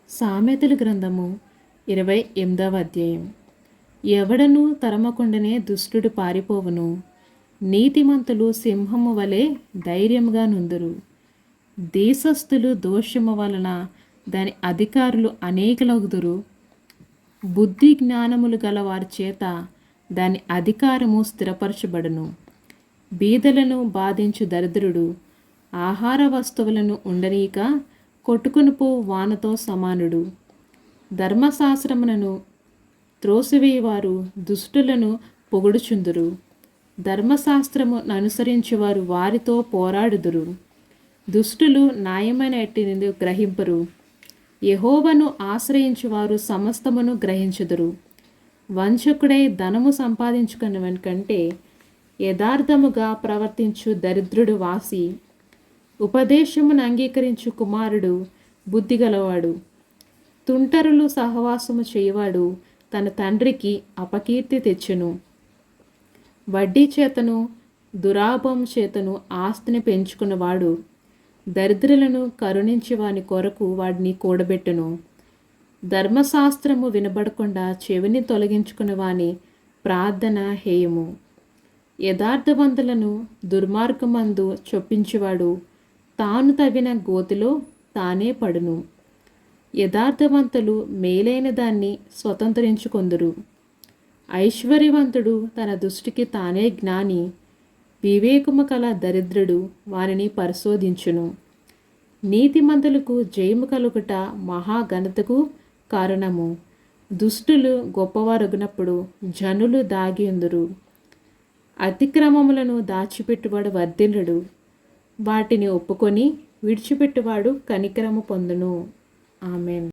సామెతల గ్రంథము 28వ అధ్యాయం. ఎవడను తరమకుండనే దుష్టుడు పారిపోవును, నీతిమంతులు సింహము వలె ధైర్యముగా నుందురు. దేశస్థులు దోషము వలన దాని అధికారులు అనేకులగుదురు. బుద్ధి జ్ఞానములు గల వారి చేత దాని అధికారము స్థిరపరచబడును. బీదలను బాధించు దరిద్రుడు ఆహార వస్తువులను ఉండనీక కొట్టుకునిపో వానతో సమానుడు. ధర్మశాస్త్రములను త్రోసివేయవారు దుష్టులను పొగుడుచుందురు. ధర్మశాస్త్రము అనుసరించువారు వారితో పోరాడుదురు. దుష్టులు న్యాయమైన ఎట్టిని గ్రహింపరు. యెహోవాను ఆశ్రయించువారు సమస్తమును గ్రహించుదురు. వంచకుడై ధనము సంపాదించుకున్న కంటే యథార్థముగా ప్రవర్తించు దరిద్రుడు వాసి. ఉపదేశమును అంగీకరించు కుమారుడు బుద్ధిగలవాడు. తుంటరులు సహవాసము చేయవాడు తన తండ్రికి అపకీర్తి తెచ్చును. వడ్డీ చేతను దురాభం చేతను ఆస్తిని పెంచుకున్నవాడు దరిద్రులను కరుణించి వాని కొరకు వాడిని కూడబెట్టును. ధర్మశాస్త్రము వినబడకుండా చెవిని తొలగించుకున్న వాని ప్రార్థన హేయము. యథార్థవంతులను దుర్మార్గమందు చొప్పించువాడు తాను తవ్విన గోతిలో తానే పడును. యథార్థవంతులు మేలైన దాన్ని స్వతంత్రించుకొందురు. ఐశ్వర్యవంతుడు తన దృష్టికి తానే జ్ఞాని. వివేకము కల దరిద్రుడు వారిని పరిశోధించును. నీతిమంతులకు జయము కలుగుట మహాఘనతకు కారణము. దుష్టులు గొప్పవారగునప్పుడు జనులు దాగియుందురు. అతిక్రమములను దాచిపెట్టువాడు వర్ధిల్లుడు. వాటిని ఒప్పుకొని విడిచిపెట్టువాడు కనికరము పొందును. ఆమెన్.